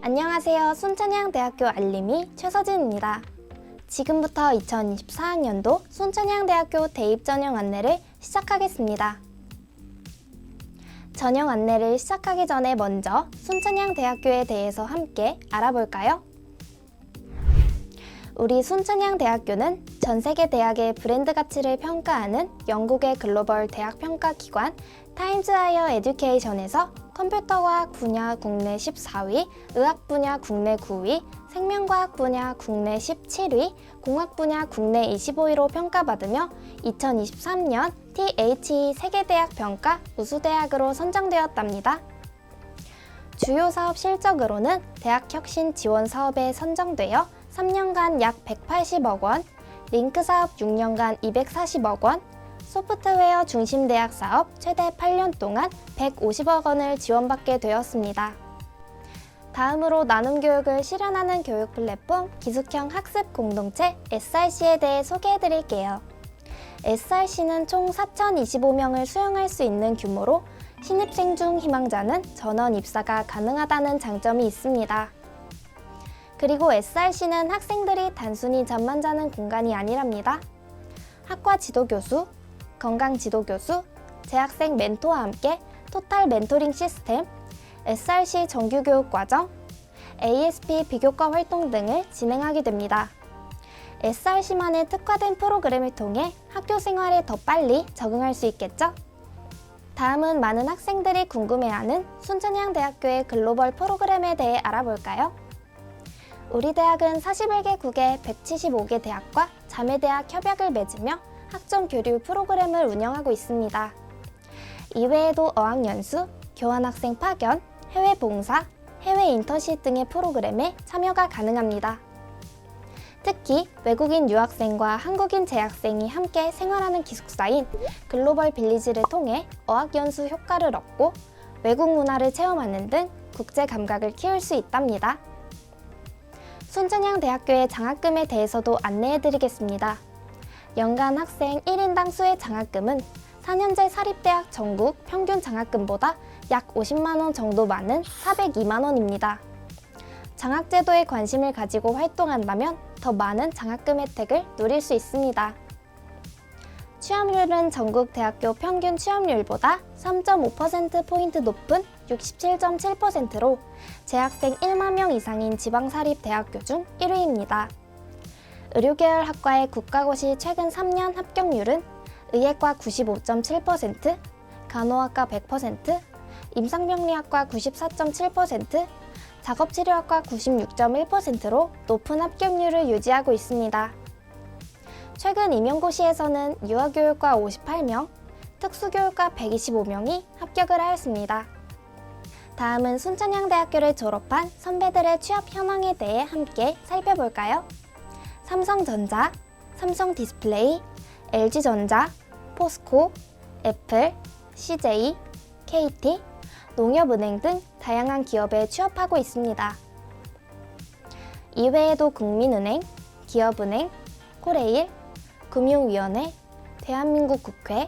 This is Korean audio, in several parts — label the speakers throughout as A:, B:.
A: 안녕하세요. 순천향대학교 알림이 최서진입니다. 지금부터 2024학년도 순천향대학교 대입 전형 안내를 시작하겠습니다. 전형 안내를 시작하기 전에 먼저 순천향대학교에 대해서 함께 알아볼까요? 우리 순천향대학교는 전 세계 대학의 브랜드 가치를 평가하는 영국의 글로벌 대학 평가 기관 타임즈 하이어 에듀케이션에서 컴퓨터과학 분야 국내 14위, 의학 분야 국내 9위, 생명과학 분야 국내 17위, 공학 분야 국내 25위로 평가받으며 2023년 THE 세계대학 평가 우수대학으로 선정되었답니다. 주요 사업 실적으로는 대학 혁신 지원 사업에 선정되어 3년간 약 180억 원, 링크 사업 6년간 240억 원, 소프트웨어 중심 대학 사업 최대 8년 동안 150억 원을 지원받게 되었습니다. 다음으로 나눔 교육을 실현하는 교육 플랫폼 기숙형 학습 공동체 SRC에 대해 소개해 드릴게요. SRC는 총 4,025명을 수용할 수 있는 규모로 신입생 중 희망자는 전원 입사가 가능하다는 장점이 있습니다. 그리고 SRC는 학생들이 단순히 잠만 자는 공간이 아니랍니다. 학과 지도교수, 건강 지도교수, 재학생 멘토와 함께 토탈 멘토링 시스템, SRC 정규교육과정, ASP 비교과 활동 등을 진행하게 됩니다. SRC만의 특화된 프로그램을 통해 학교 생활에 더 빨리 적응할 수 있겠죠? 다음은 많은 학생들이 궁금해하는 순천향대학교의 글로벌 프로그램에 대해 알아볼까요? 우리 대학은 41개국의 175개 대학과 자매대학 협약을 맺으며 학점 교류 프로그램을 운영하고 있습니다. 이외에도 어학연수, 교환학생 파견, 해외 봉사, 해외 인턴십 등의 프로그램에 참여가 가능합니다. 특히 외국인 유학생과 한국인 재학생이 함께 생활하는 기숙사인 글로벌 빌리지를 통해 어학연수 효과를 얻고 외국 문화를 체험하는 등 국제 감각을 키울 수 있답니다. 순천향대학교의 장학금에 대해서도 안내해드리겠습니다. 연간 학생 1인당 수혜 장학금은 4년제 사립대학 전국 평균 장학금보다 약 50만 원 정도 많은 402만 원입니다. 장학제도에 관심을 가지고 활동한다면 더 많은 장학금 혜택을 누릴 수 있습니다. 취업률은 전국 대학교 평균 취업률보다 3.5%포인트 높은 67.7%로 재학생 1만 명 이상인 지방사립대학교 중 1위입니다. 의료계열 학과의 국가고시 최근 3년 합격률은 의예과 95.7%, 간호학과 100%, 임상병리학과 94.7%, 작업치료학과 96.1%로 높은 합격률을 유지하고 있습니다. 최근 임용고시에서는 유아교육과 58명, 특수교육과 125명이 합격을 하였습니다. 다음은 순천향대학교를 졸업한 선배들의 취업 현황에 대해 함께 살펴볼까요? 삼성전자, 삼성디스플레이, LG전자, 포스코, 애플, CJ, KT, 농협은행 등 다양한 기업에 취업하고 있습니다. 이외에도 국민은행, 기업은행, 코레일, 금융위원회, 대한민국 국회,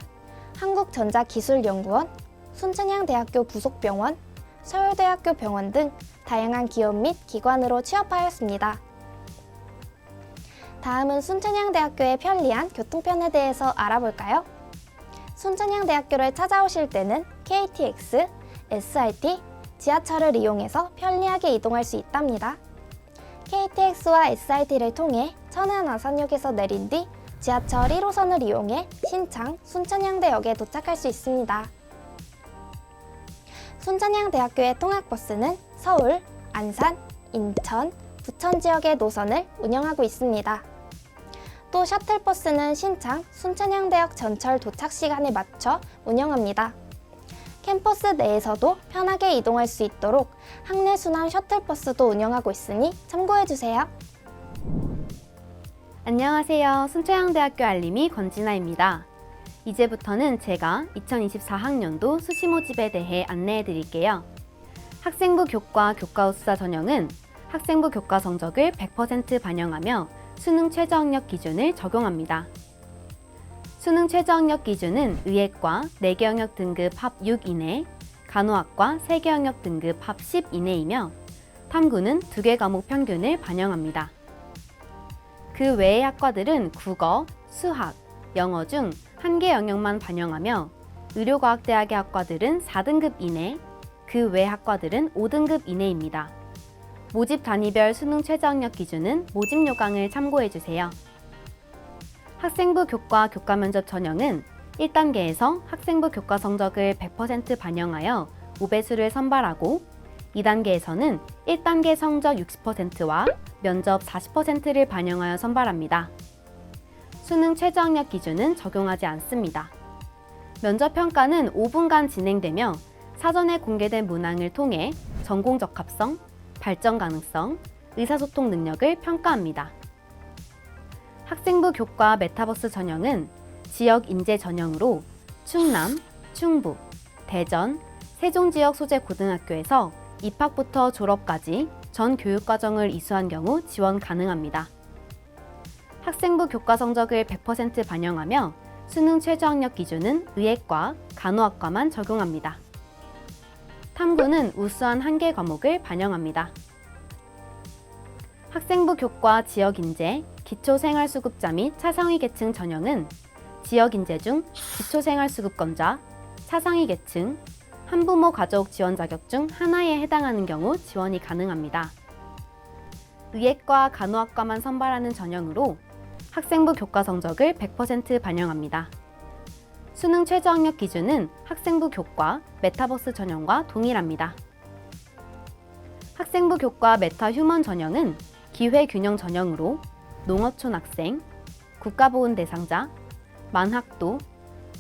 A: 한국전자기술연구원, 순천향대학교 부속병원, 서울대학교 병원 등 다양한 기업 및 기관으로 취업하였습니다. 다음은 순천향대학교의 편리한 교통편에 대해서 알아볼까요? 순천향대학교를 찾아오실 때는 KTX, SRT, 지하철을 이용해서 편리하게 이동할 수 있답니다. KTX와 SRT를 통해 천안 아산역에서 내린 뒤 지하철 1호선을 이용해 신창, 순천향대역에 도착할 수 있습니다. 순천향대학교의 통학버스는 서울, 안산, 인천, 부천 지역의 노선을 운영하고 있습니다. 또 셔틀버스는 신창, 순천향대역 전철 도착 시간에 맞춰 운영합니다. 캠퍼스 내에서도 편하게 이동할 수 있도록 학내순환 셔틀버스도 운영하고 있으니 참고해주세요.
B: 안녕하세요. 순천향대학교 알림이 권진아입니다. 이제부터는 제가 2024학년도 수시 모집에 대해 안내해 드릴게요. 학생부 교과 교과우수자 전형은 학생부 교과 성적을 100% 반영하며 수능 최저학력 기준을 적용합니다. 수능 최저학력 기준은 의예과 4개 영역 등급 합 6 이내, 간호학과 3개 영역 등급 합 10 이내이며 탐구는 2개 과목 평균을 반영합니다. 그 외의 학과들은 국어, 수학, 영어 중 1개 영역만 반영하며 의료과학대학의 학과들은 4등급 이내, 그 외 학과들은 5등급 이내입니다. 모집 단위별 수능 최저학력 기준은 모집 요강을 참고해주세요. 학생부 교과 교과 면접 전형은 1단계에서 학생부 교과 성적을 100% 반영하여 5배수를 선발하고 2단계에서는 1단계 성적 60%와 면접 40%를 반영하여 선발합니다. 수능 최저학력 기준은 적용하지 않습니다. 면접 평가는 5분간 진행되며 사전에 공개된 문항을 통해 전공 적합성, 발전 가능성, 의사소통 능력을 평가합니다. 학생부 교과 메타버스 전형은 지역 인재 전형으로 충남, 충북, 대전, 세종 지역 소재 고등학교에서 입학부터 졸업까지 전 교육과정을 이수한 경우 지원 가능합니다. 학생부 교과 성적을 100% 반영하며 수능 최저학력 기준은 의예과, 간호학과만 적용합니다. 탐구는 우수한 1개 과목을 반영합니다. 학생부 교과 지역인재, 기초생활수급자 및 차상위 계층 전형은 지역인재 중 기초생활수급권자, 차상위 계층, 한부모 가족 지원 자격 중 하나에 해당하는 경우 지원이 가능합니다. 의예과, 간호학과만 선발하는 전형으로 학생부 교과 성적을 100% 반영합니다. 수능 최저학력 기준은 학생부 교과 메타버스 전형과 동일합니다. 학생부 교과 메타휴먼 전형은 기회균형 전형으로 농어촌 학생, 국가보훈 대상자, 만학도,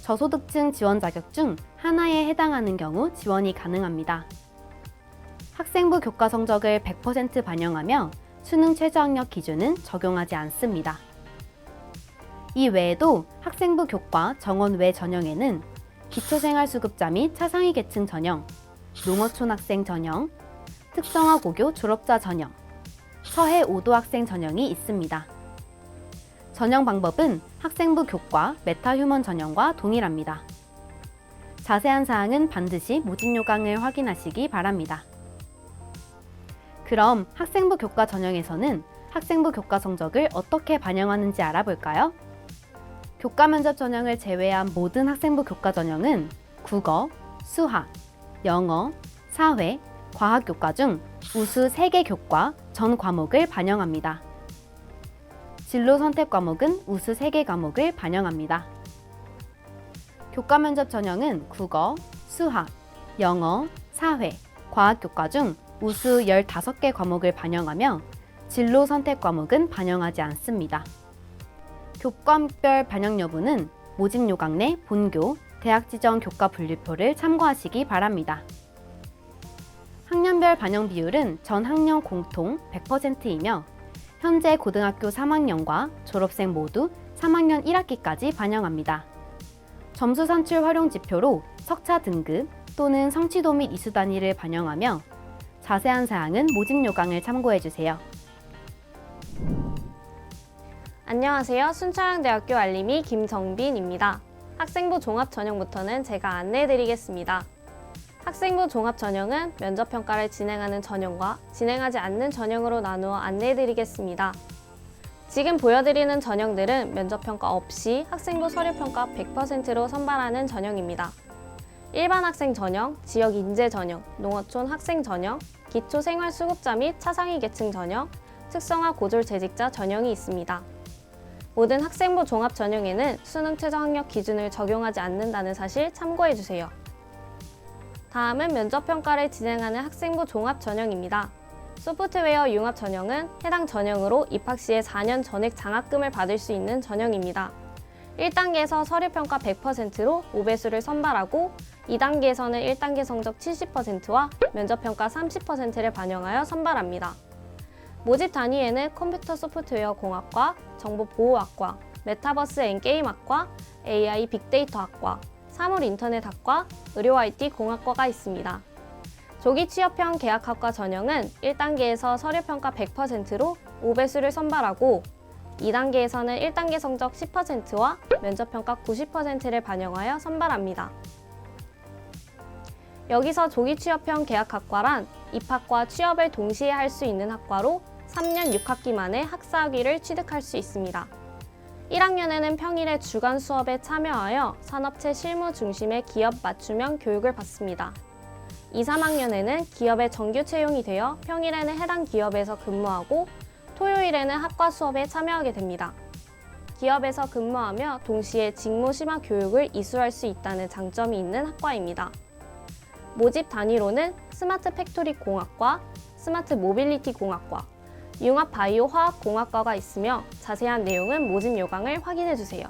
B: 저소득층 지원 자격 중 하나에 해당하는 경우 지원이 가능합니다. 학생부 교과 성적을 100% 반영하며 수능 최저학력 기준은 적용하지 않습니다. 이 외에도 학생부 교과 정원 외 전형에는 기초생활수급자 및 차상위 계층 전형, 농어촌 학생 전형, 특성화 고교 졸업자 전형, 서해 5도 학생 전형이 있습니다. 전형 방법은 학생부 교과 메타휴먼 전형과 동일합니다. 자세한 사항은 반드시 모집 요강을 확인하시기 바랍니다. 그럼 학생부 교과 전형에서는 학생부 교과 성적을 어떻게 반영하는지 알아볼까요? 교과 면접 전형을 제외한 모든 학생부 교과 전형은 국어, 수학, 영어, 사회, 과학 교과 중 우수 3개 교과 전 과목을 반영합니다. 진로 선택 과목은 우수 3개 과목을 반영합니다. 교과 면접 전형은 국어, 수학, 영어, 사회, 과학 교과 중 우수 15개 과목을 반영하며 진로 선택 과목은 반영하지 않습니다. 교과목별 반영 여부는 모집 요강 내 본교, 대학 지정 교과 분류표를 참고하시기 바랍니다. 학년별 반영 비율은 전 학년 공통 100%이며 현재 고등학교 3학년과 졸업생 모두 3학년 1학기까지 반영합니다. 점수 산출 활용 지표로 석차 등급 또는 성취도 및 이수 단위를 반영하며 자세한 사항은 모집 요강을 참고해주세요.
A: 안녕하세요. 순천향대학교 알림이 김정빈입니다. 학생부 종합 전형부터는 제가 안내해드리겠습니다. 학생부 종합 전형은 면접평가를 진행하는 전형과 진행하지 않는 전형으로 나누어 안내해드리겠습니다. 지금 보여드리는 전형들은 면접평가 없이 학생부 서류평가 100%로 선발하는 전형입니다. 일반 학생 전형, 지역 인재 전형, 농어촌 학생 전형, 기초생활수급자 및 차상위 계층 전형, 특성화 고졸 재직자 전형이 있습니다. 모든 학생부 종합 전형에는 수능 최저학력 기준을 적용하지 않는다는 사실 참고해주세요. 다음은 면접평가를 진행하는 학생부 종합 전형입니다. 소프트웨어 융합 전형은 해당 전형으로 입학 시에 4년 전액 장학금을 받을 수 있는 전형입니다. 1단계에서 서류평가 100%로 5배수를 선발하고 2단계에서는 1단계 성적 70%와 면접평가 30%를 반영하여 선발합니다. 모집 단위에는 컴퓨터 소프트웨어 공학과, 정보보호학과, 메타버스 앤 게임학과, AI 빅데이터학과, 사물 인터넷학과, 의료 IT 공학과가 있습니다. 조기 취업형 계약학과 전형은 1단계에서 서류평가 100%로 5배수를 선발하고 2단계에서는 1단계 성적 10%와 면접평가 90%를 반영하여 선발합니다. 여기서 조기 취업형 계약학과란
C: 입학과 취업을 동시에 할 수 있는 학과로 3년 6학기 만에 학사학위를 취득할 수 있습니다. 1학년에는 평일에 주간 수업에 참여하여 산업체 실무 중심의 기업 맞춤형 교육을 받습니다. 2, 3학년에는 기업에 정규 채용이 되어 평일에는 해당 기업에서 근무하고 토요일에는 학과 수업에 참여하게 됩니다. 기업에서 근무하며 동시에 직무 심화 교육을 이수할 수 있다는 장점이 있는 학과입니다. 모집 단위로는 스마트 팩토리 공학과, 스마트 모빌리티 공학과, 융합 바이오 화학 공학과가 있으며 자세한 내용은 모집 요강을 확인해 주세요.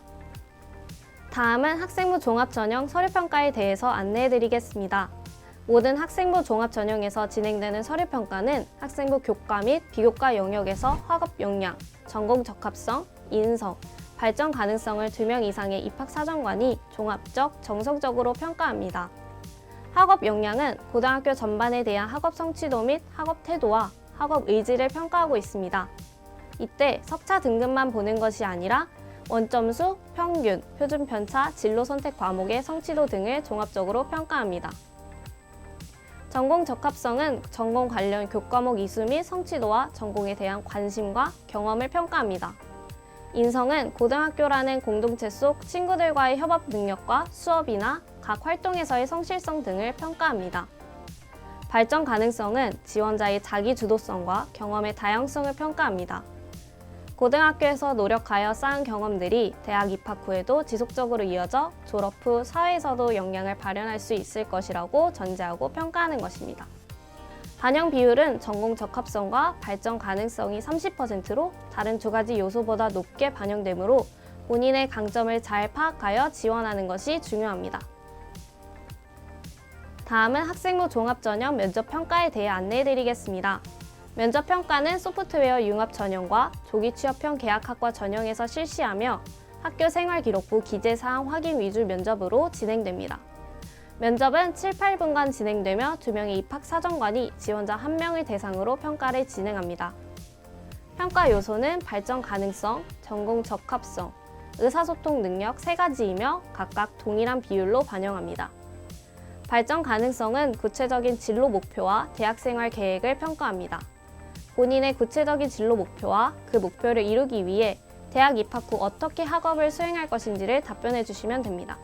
C: 다음은 학생부 종합 전형 서류평가에 대해서 안내해 드리겠습니다. 모든 학생부 종합 전형에서 진행되는 서류평가는 학생부 교과 및 비교과 영역에서 학업 역량, 전공 적합성, 인성, 발전 가능성을 2명 이상의 입학사정관이 종합적, 정성적으로 평가합니다. 학업 역량은 고등학교 전반에 대한 학업 성취도 및 학업 태도와 학업 의지를 평가하고 있습니다. 이때 석차 등급만 보는 것이 아니라 원점수, 평균, 표준 편차, 진로 선택 과목의 성취도 등을 종합적으로 평가합니다. 전공 적합성은 전공 관련 교과목 이수 및 성취도와 전공에 대한 관심과 경험을 평가합니다. 인성은 고등학교라는 공동체 속 친구들과의 협업 능력과 수업이나 각 활동에서의 성실성 등을 평가합니다. 발전 가능성은 지원자의 자기 주도성과 경험의 다양성을 평가합니다. 고등학교에서 노력하여 쌓은 경험들이 대학 입학 후에도 지속적으로 이어져 졸업 후 사회에서도 역량을 발현할 수 있을 것이라고 전제하고 평가하는 것입니다. 반영 비율은 전공 적합성과 발전 가능성이 30%로 다른 두 가지 요소보다 높게 반영되므로 본인의 강점을 잘 파악하여 지원하는 것이 중요합니다. 다음은 학생부 종합전형 면접평가에 대해 안내해드리겠습니다. 면접평가는 소프트웨어 융합 전형과 조기 취업형 계약학과 전형에서 실시하며 학교 생활기록부 기재사항 확인 위주 면접으로 진행됩니다. 면접은 7, 8분간 진행되며 2명의 입학사정관이 지원자 1명을 대상으로 평가를 진행합니다. 평가 요소는 발전 가능성, 전공 적합성, 의사소통 능력 3가지이며 각각 동일한 비율로 반영합니다. 발전 가능성은 구체적인 진로 목표와 대학생활 계획을 평가합니다. 본인의 구체적인 진로 목표와 그 목표를 이루기 위해 대학 입학 후 어떻게 학업을 수행할 것인지를 답변해 주시면 됩니다.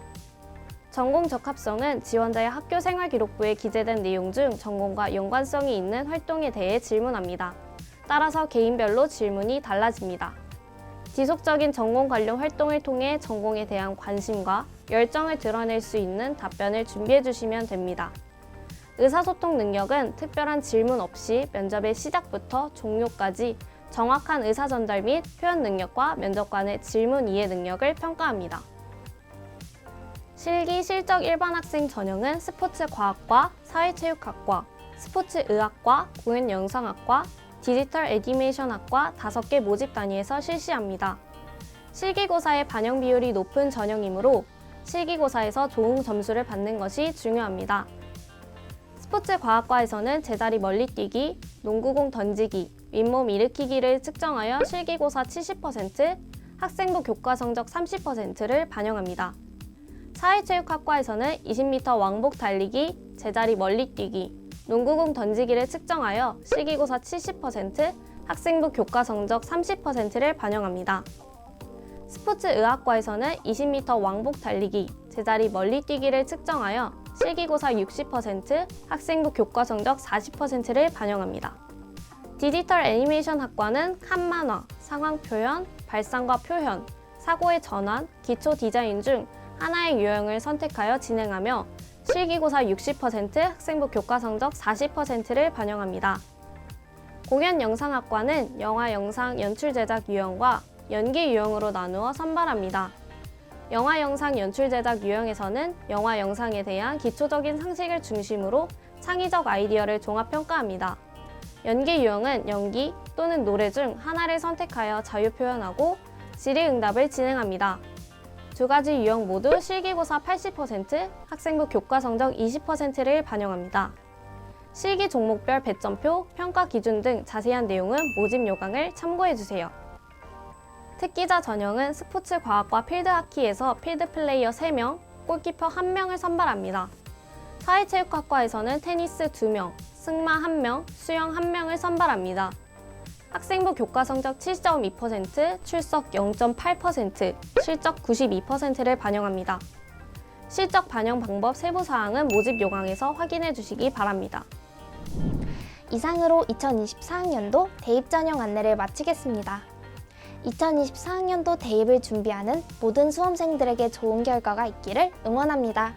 C: 전공 적합성은 지원자의 학교 생활 기록부에 기재된 내용 중 전공과 연관성이 있는 활동에 대해 질문합니다. 따라서 개인별로 질문이 달라집니다. 지속적인 전공 관련 활동을 통해 전공에 대한 관심과 열정을 드러낼 수 있는 답변을 준비해 주시면 됩니다. 의사소통 능력은 특별한 질문 없이 면접의 시작부터 종료까지 정확한 의사 전달 및 표현 능력과 면접관의 질문 이해 능력을 평가합니다. 실기 실적 일반 학생 전형은 스포츠과학과, 사회체육학과, 스포츠의학과, 공연영상학과, 디지털 애니메이션학과 5개 모집 단위에서 실시합니다. 실기고사의 반영 비율이 높은 전형이므로 실기고사에서 좋은 점수를 받는 것이 중요합니다. 스포츠과학과에서는 제자리 멀리뛰기, 농구공 던지기, 윗몸 일으키기를 측정하여 실기고사 70%, 학생부 교과 성적 30%를 반영합니다. 사회체육학과에서는 20m 왕복 달리기, 제자리 멀리뛰기, 농구공 던지기를 측정하여 실기고사 70%, 학생부 교과 성적 30%를 반영합니다. 스포츠의학과에서는 20m 왕복 달리기, 제자리 멀리뛰기를 측정하여 실기고사 60%, 학생부 교과 성적 40%를 반영합니다. 디지털 애니메이션 학과는 칸만화, 상황 표현, 발상과 표현, 사고의 전환, 기초 디자인 중 하나의 유형을 선택하여 진행하며 실기고사 60%, 학생부 교과 성적 40%를 반영합니다. 공연영상학과는 영화, 영상, 연출 제작 유형과 연기 유형으로 나누어 선발합니다. 영화, 영상, 연출 제작 유형에서는 영화, 영상에 대한 기초적인 상식을 중심으로 창의적 아이디어를 종합평가합니다. 연기 유형은 연기 또는 노래 중 하나를 선택하여 자유 표현하고 질의응답을 진행합니다. 두 가지 유형 모두 실기고사 80%, 학생부 교과 성적 20%를 반영합니다. 실기 종목별 배점표, 평가 기준 등 자세한 내용은 모집 요강을 참고해주세요. 특기자 전형은 스포츠과학과 필드하키에서 필드플레이어 3명, 골키퍼 1명을 선발합니다. 사회체육학과에서는 테니스 2명, 승마 1명, 수영 1명을 선발합니다. 학생부 교과 성적 7.2%, 출석 0.8%, 실적 92%를 반영합니다. 실적 반영 방법 세부 사항은 모집 요강에서 확인해 주시기 바랍니다.
A: 이상으로 2024학년도 대입 전형 안내를 마치겠습니다. 2024학년도 대입을 준비하는 모든 수험생들에게 좋은 결과가 있기를 응원합니다.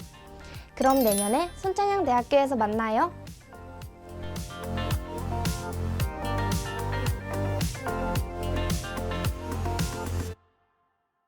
A: 그럼 내년에 순창향대학교에서 만나요.